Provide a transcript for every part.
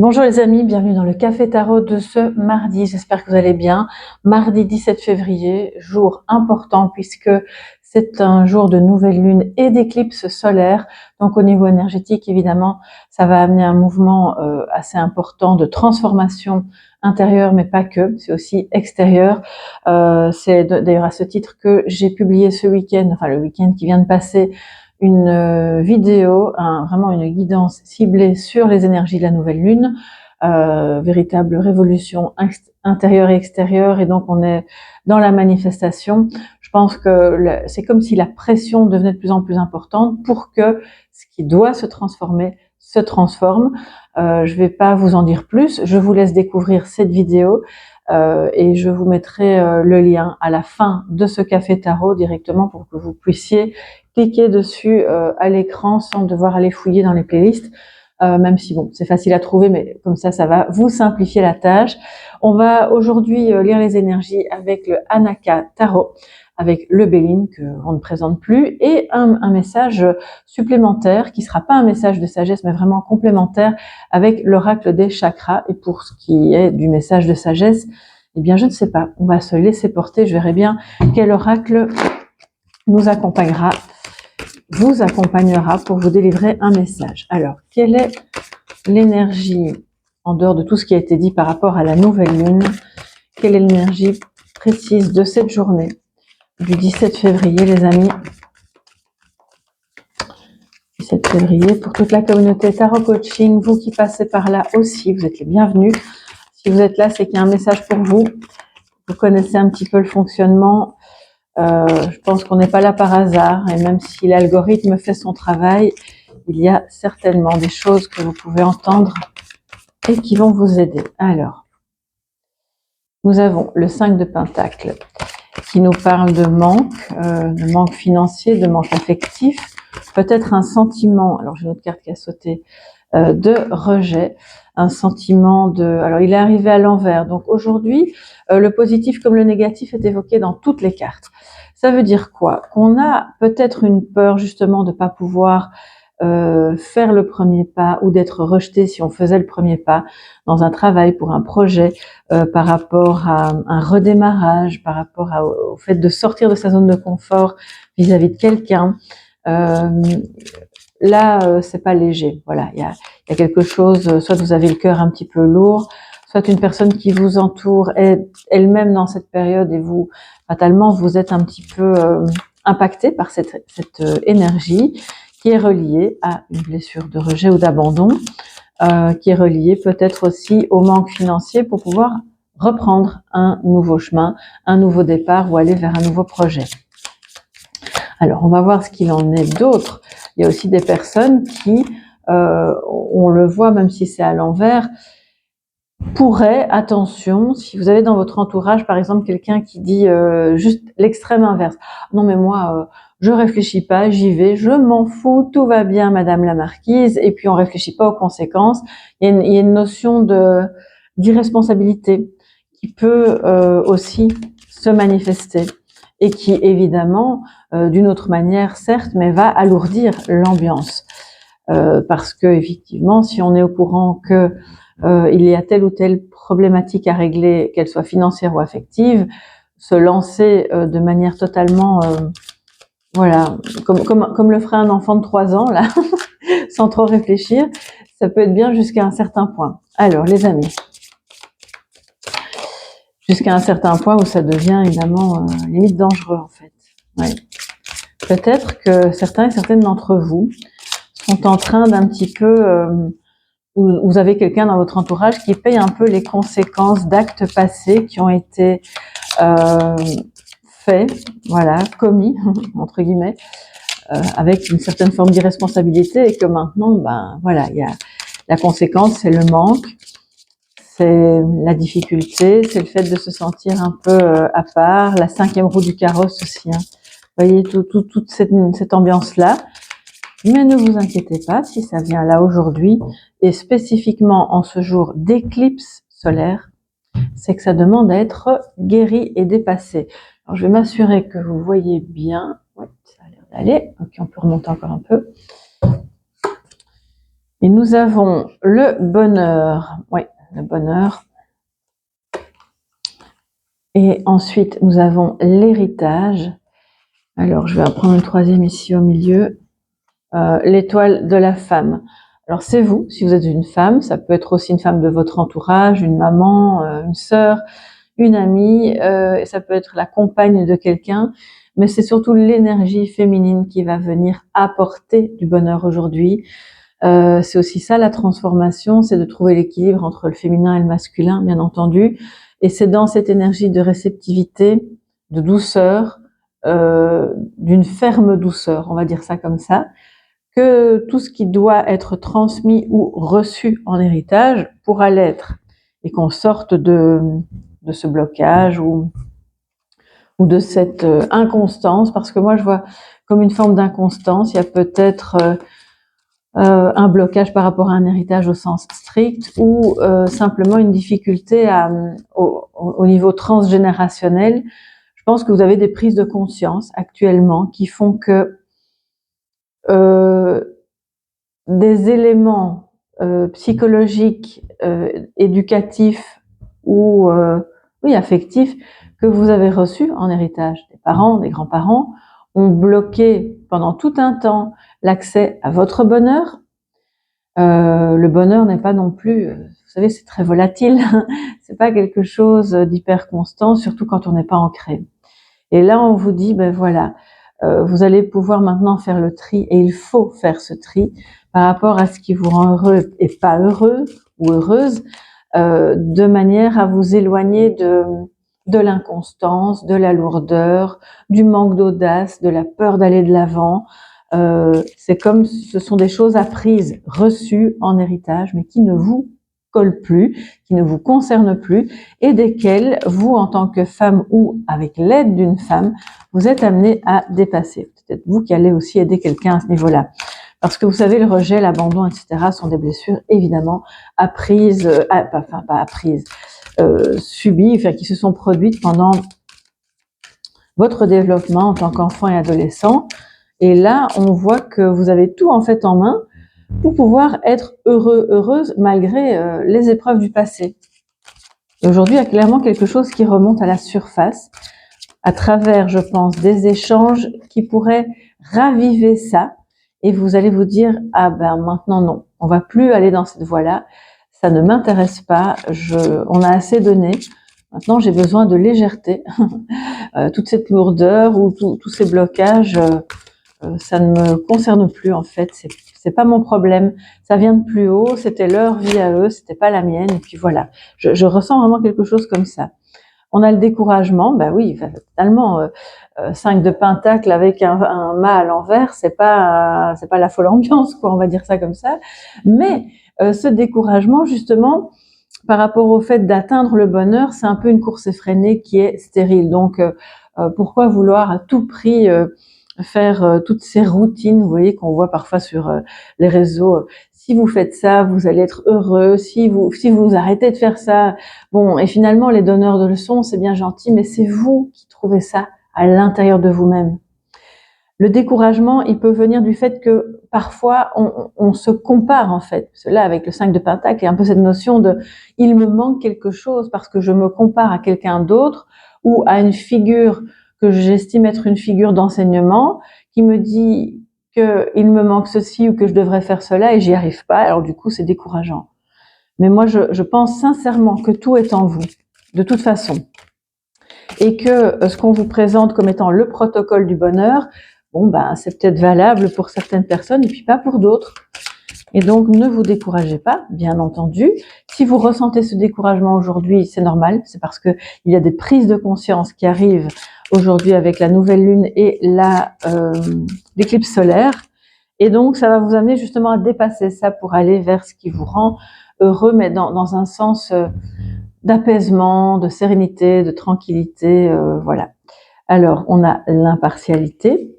Bonjour les amis, bienvenue dans le Café Tarot de ce mardi, j'espère que vous allez bien. Mardi 17 février, jour important puisque c'est un jour de nouvelle lune et d'éclipse solaire. Donc au niveau énergétique, évidemment, ça va amener un mouvement assez important de transformation intérieure, mais pas que, c'est aussi extérieur. C'est d'ailleurs à ce titre que j'ai publié ce week-end, enfin le week-end qui vient de passer, une vidéo, vraiment une guidance ciblée sur les énergies de la nouvelle lune, véritable révolution intérieure et extérieure, et donc on est dans la manifestation. Je pense que c'est comme si la pression devenait de plus en plus importante pour que ce qui doit se transformer se transforme. Je vais pas vous en dire plus, je vous laisse découvrir cette vidéo et je vous mettrai le lien à la fin de ce café tarot directement pour que vous puissiez cliquer dessus à l'écran sans devoir aller fouiller dans les playlists, même si bon, c'est facile à trouver, mais comme ça va vous simplifier la tâche. On va aujourd'hui lire les énergies avec le Anaka Tarot, avec le Béline que on ne présente plus, et un message supplémentaire qui sera pas un message de sagesse, mais vraiment complémentaire avec l'oracle des chakras. Et pour ce qui est du message de sagesse, eh bien je ne sais pas, on va se laisser porter, je verrai bien quel oracle nous accompagnera, vous accompagnera pour vous délivrer un message. Alors, quelle est l'énergie, en dehors de tout ce qui a été dit par rapport à la nouvelle lune, quelle est l'énergie précise de cette journée du 17 février, les amis? 17 février, pour toute la communauté Tarot Coaching, vous qui passez par là aussi, vous êtes les bienvenus. Si vous êtes là, c'est qu'il y a un message pour vous. Vous connaissez un petit peu le fonctionnement. Je pense qu'on n'est pas là par hasard, et même si l'algorithme fait son travail, il y a certainement des choses que vous pouvez entendre et qui vont vous aider. Alors, nous avons le 5 de Pentacle qui nous parle de manque financier, de manque affectif, peut-être un sentiment, alors j'ai une autre carte qui a sauté, de rejet, un sentiment de... Alors il est arrivé à l'envers, donc aujourd'hui, le positif comme le négatif est évoqué dans toutes les cartes. Ça veut dire quoi? Qu'on a peut-être une peur justement de ne pas pouvoir faire le premier pas, ou d'être rejeté si on faisait le premier pas dans un travail, pour un projet, par rapport à un redémarrage, par rapport au fait de sortir de sa zone de confort vis-à-vis de quelqu'un. Là, c'est pas léger. Voilà, il y a quelque chose. Soit vous avez le cœur un petit peu lourd, soit une personne qui vous entoure est elle-même dans cette période, et vous, fatalement, vous êtes un petit peu impacté par cette énergie qui est reliée à une blessure de rejet ou d'abandon, qui est reliée peut-être aussi au manque financier pour pouvoir reprendre un nouveau chemin, un nouveau départ, ou aller vers un nouveau projet. Alors, on va voir ce qu'il en est d'autre. Il y a aussi des personnes qui, on le voit même si c'est à l'envers, pourraient, attention, si vous avez dans votre entourage par exemple quelqu'un qui dit juste l'extrême inverse. Non mais moi, je réfléchis pas, j'y vais, je m'en fous, tout va bien madame la marquise, et puis on réfléchit pas aux conséquences. Il y a une notion d'irresponsabilité qui peut aussi se manifester, et qui évidemment, d'une autre manière certes, mais va alourdir l'ambiance. Parce que effectivement, si on est au courant que il y a telle ou telle problématique à régler, qu'elle soit financière ou affective, se lancer de manière totalement, voilà, comme le ferait un enfant de 3 ans, là, sans trop réfléchir, ça peut être bien jusqu'à un certain point. Alors, les amis, jusqu'à un certain point où ça devient évidemment limite dangereux, en fait. Ouais. Peut-être que certains et certaines d'entre vous sont en train d'un petit peu... vous avez quelqu'un dans votre entourage qui paye un peu les conséquences d'actes passés qui ont été faits, voilà, commis, entre guillemets, avec une certaine forme d'irresponsabilité, et que maintenant, ben voilà, il y a la conséquence, c'est le manque, c'est la difficulté, c'est le fait de se sentir un peu à part, la 5e roue du carrosse aussi, hein. Vous voyez, toute cette ambiance-là. Mais ne vous inquiétez pas, si ça vient là aujourd'hui, et spécifiquement en ce jour d'éclipse solaire, c'est que ça demande à être guéri et dépassé. Alors je vais m'assurer que vous voyez bien. Oui, ça a l'air d'aller. Ok, on peut remonter encore un peu. Et nous avons le bonheur. Oui, le bonheur. Et ensuite, nous avons l'héritage. Alors, je vais en prendre une troisième ici au milieu. L'étoile de la femme. Alors, c'est vous, si vous êtes une femme. Ça peut être aussi une femme de votre entourage, une maman, une sœur, une amie. Ça peut être la compagne de quelqu'un. Mais c'est surtout l'énergie féminine qui va venir apporter du bonheur aujourd'hui. C'est aussi ça la transformation, c'est de trouver l'équilibre entre le féminin et le masculin, bien entendu. Et c'est dans cette énergie de réceptivité, de douceur, d'une ferme douceur, on va dire ça comme ça, que tout ce qui doit être transmis ou reçu en héritage pourra l'être. Et qu'on sorte de ce blocage ou de cette inconstance, parce que moi je vois comme une forme d'inconstance, il y a peut-être un blocage par rapport à un héritage au sens strict ou simplement une difficulté au niveau transgénérationnel. Je pense que vous avez des prises de conscience actuellement qui font que des éléments psychologiques, éducatifs ou oui, affectifs que vous avez reçus en héritage des parents, des grands-parents, ont bloqué pendant tout un temps l'accès à votre bonheur. Le bonheur n'est pas non plus, vous savez, c'est très volatile. C'est pas quelque chose d'hyper constant, surtout quand on n'est pas ancré. Et là, on vous dit, ben voilà, vous allez pouvoir maintenant faire le tri, et il faut faire ce tri par rapport à ce qui vous rend heureux et pas heureux ou heureuse, de manière à vous éloigner de l'inconstance, de la lourdeur, du manque d'audace, de la peur d'aller de l'avant. C'est comme ce sont des choses apprises, reçues en héritage, mais qui ne vous collent plus, qui ne vous concernent plus, et desquelles vous, en tant que femme ou avec l'aide d'une femme, vous êtes amené à dépasser. Peut-être vous qui allez aussi aider quelqu'un à ce niveau-là. Parce que vous savez, le rejet, l'abandon, etc. sont des blessures évidemment apprises, pas apprises, subies, enfin, qui se sont produites pendant votre développement en tant qu'enfant et adolescent. Et là, on voit que vous avez tout en fait en main pour pouvoir être heureux, heureuse malgré les épreuves du passé. Et aujourd'hui, il y a clairement quelque chose qui remonte à la surface à travers, je pense, des échanges qui pourraient raviver ça. Et vous allez vous dire, ah ben maintenant non, on va plus aller dans cette voie-là, ça ne m'intéresse pas, on a assez donné, maintenant j'ai besoin de légèreté. Toute cette lourdeur ou tous ces blocages, ça ne me concerne plus en fait, c'est pas mon problème, ça vient de plus haut, c'était leur vie à eux, c'était pas la mienne, et puis voilà. Je ressens vraiment quelque chose comme ça. On a le découragement, ben oui, totalement. 5 de pentacle avec un mât à l'envers, c'est pas la folle ambiance, quoi, on va dire ça comme ça. Mais ce découragement, justement, par rapport au fait d'atteindre le bonheur, c'est un peu une course effrénée qui est stérile. Donc, pourquoi vouloir à tout prix faire toutes ces routines, vous voyez, qu'on voit parfois sur les réseaux. Si vous faites ça, vous allez être heureux. Si vous arrêtez de faire ça, bon, et finalement, les donneurs de leçons, c'est bien gentil, mais c'est vous qui trouvez ça à l'intérieur de vous-même. Le découragement, il peut venir du fait que parfois, on se compare en fait. Parce que là, avec le 5 de Pentacle, il y a un peu cette notion de « il me manque quelque chose parce que je me compare à quelqu'un d'autre ou à une figure que j'estime être une figure d'enseignement qui me dit qu'il me manque ceci ou que je devrais faire cela et j'y arrive pas. Alors du coup, c'est décourageant. Mais moi, je pense sincèrement que tout est en vous, de toute façon. Et que ce qu'on vous présente comme étant le protocole du bonheur, bon, ben, c'est peut-être valable pour certaines personnes et puis pas pour d'autres. Et donc, ne vous découragez pas, bien entendu. Si vous ressentez ce découragement aujourd'hui, c'est normal. C'est parce que il y a des prises de conscience qui arrivent aujourd'hui avec la nouvelle lune et l'éclipse solaire. Et donc, ça va vous amener justement à dépasser ça pour aller vers ce qui vous rend heureux, mais dans un sens d'apaisement, de sérénité, de tranquillité, voilà. Alors, on a l'impartialité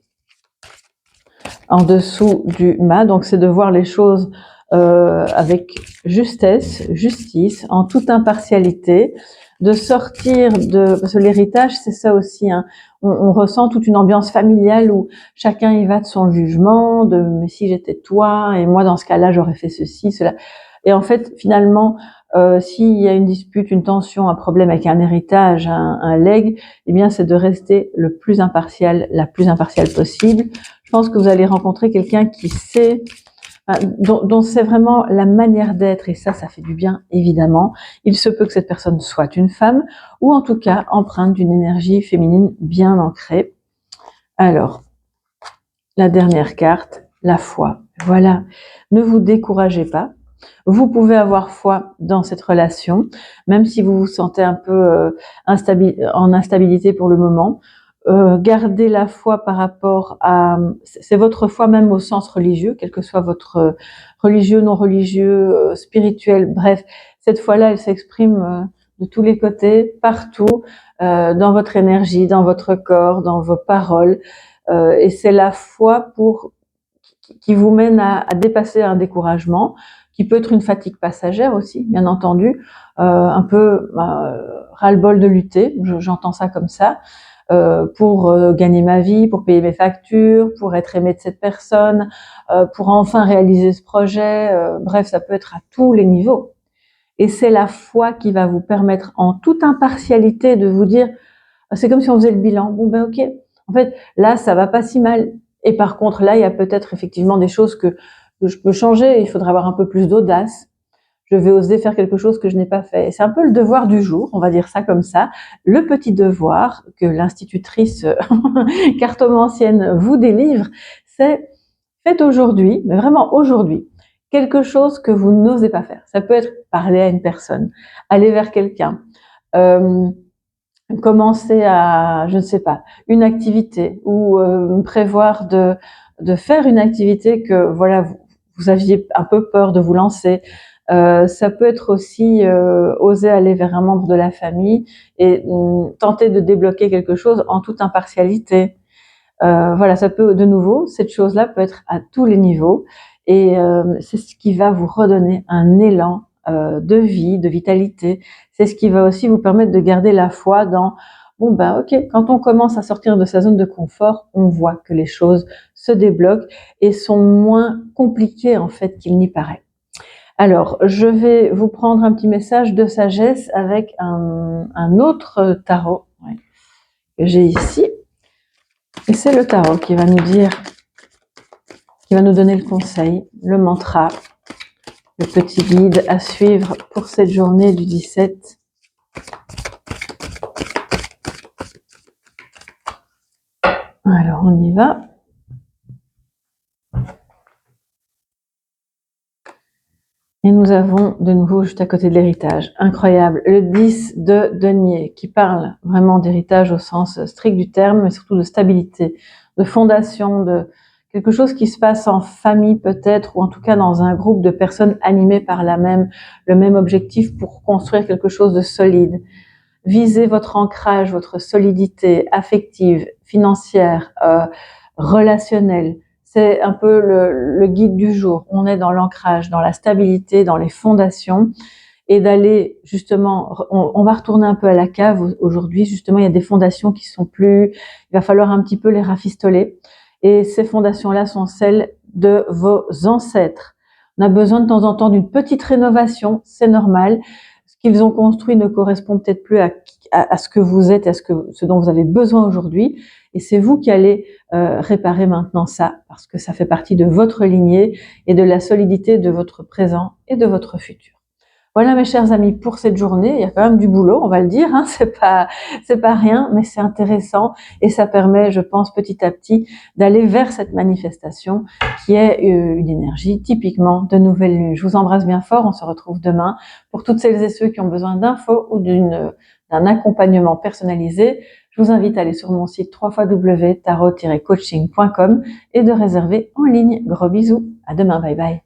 en dessous du mât, donc c'est de voir les choses avec justesse, justice, en toute impartialité, de sortir de, parce que l'héritage, c'est ça aussi, hein. On ressent toute une ambiance familiale où chacun y va de son jugement, de mais si j'étais toi, et moi dans ce cas-là, j'aurais fait ceci, cela. Et en fait, finalement, s'il y a une dispute, une tension, un problème avec un héritage, un legs, eh bien, c'est de rester le plus impartial, la plus impartiale possible. Je pense que vous allez rencontrer quelqu'un qui sait, dont c'est vraiment la manière d'être, et ça fait du bien, évidemment. Il se peut que cette personne soit une femme, ou en tout cas empreinte d'une énergie féminine bien ancrée. Alors, la dernière carte, la foi. Voilà, ne vous découragez pas. Vous pouvez avoir foi dans cette relation, même si vous vous sentez un peu en instabilité pour le moment. Gardez la foi par rapport à... C'est votre foi même au sens religieux, quel que soit votre religieux, non religieux, spirituel, bref. Cette foi-là, elle s'exprime de tous les côtés, partout, dans votre énergie, dans votre corps, dans vos paroles. Et c'est la foi qui vous mène à dépasser un découragement, qui peut être une fatigue passagère aussi, bien entendu, un peu ras-le-bol de lutter, j'entends ça comme ça, pour gagner ma vie, pour payer mes factures, pour être aimé de cette personne, pour enfin réaliser ce projet, bref, ça peut être à tous les niveaux. Et c'est la foi qui va vous permettre en toute impartialité de vous dire, c'est comme si on faisait le bilan, bon ben ok, en fait là ça va pas si mal, et par contre là il y a peut-être effectivement des choses que je peux changer, il faudra avoir un peu plus d'audace, je vais oser faire quelque chose que je n'ai pas fait. Et c'est un peu le devoir du jour, on va dire ça comme ça, le petit devoir que l'institutrice cartomancienne vous délivre, c'est faites aujourd'hui, mais vraiment aujourd'hui, quelque chose que vous n'osez pas faire. Ça peut être parler à une personne, aller vers quelqu'un, commencer à, je ne sais pas, une activité, ou prévoir de faire une activité que voilà vous aviez un peu peur de vous lancer. Ça peut être aussi oser aller vers un membre de la famille et tenter de débloquer quelque chose en toute impartialité. Voilà, ça peut, de nouveau, cette chose-là peut être à tous les niveaux, et c'est ce qui va vous redonner un élan de vie, de vitalité. C'est ce qui va aussi vous permettre de garder la foi dans, bon ben ok, quand on commence à sortir de sa zone de confort, on voit que les choses se débloquent et sont moins compliquées en fait qu'il n'y paraît. Alors, je vais vous prendre un petit message de sagesse avec un autre tarot, ouais, que j'ai ici. Et c'est le tarot qui va nous dire, qui va nous donner le conseil, le mantra, le petit guide à suivre pour cette journée du 17. Alors, on y va. Et nous avons de nouveau, juste à côté de l'héritage, incroyable, le 10 de denier, qui parle vraiment d'héritage au sens strict du terme, mais surtout de stabilité, de fondation, de quelque chose qui se passe en famille peut-être, ou en tout cas dans un groupe de personnes animées par le même objectif pour construire quelque chose de solide. Visez votre ancrage, votre solidité affective, financière, relationnelle. C'est un peu le guide du jour. On est dans l'ancrage, dans la stabilité, dans les fondations, et d'aller justement, on va retourner un peu à la cave aujourd'hui. Justement, il y a des fondations qui sont plus, il va falloir un petit peu les rafistoler. Et ces fondations-là sont celles de vos ancêtres. On a besoin de temps en temps d'une petite rénovation, c'est normal. Ce qu'ils ont construit ne correspond peut-être plus à ce que vous êtes, à ce dont vous avez besoin aujourd'hui. Et c'est vous qui allez réparer maintenant ça, parce que ça fait partie de votre lignée et de la solidité de votre présent et de votre futur. Voilà mes chers amis pour cette journée, il y a quand même du boulot, on va le dire, hein, c'est pas rien, mais c'est intéressant et ça permet, je pense, petit à petit d'aller vers cette manifestation qui est une énergie typiquement de nouvelle lune. Je vous embrasse bien fort, on se retrouve demain pour toutes celles et ceux qui ont besoin d'infos ou d'un accompagnement personnalisé. Je vous invite à aller sur mon site www.tarot-coaching.com et de réserver en ligne. Gros bisous, à demain, bye bye.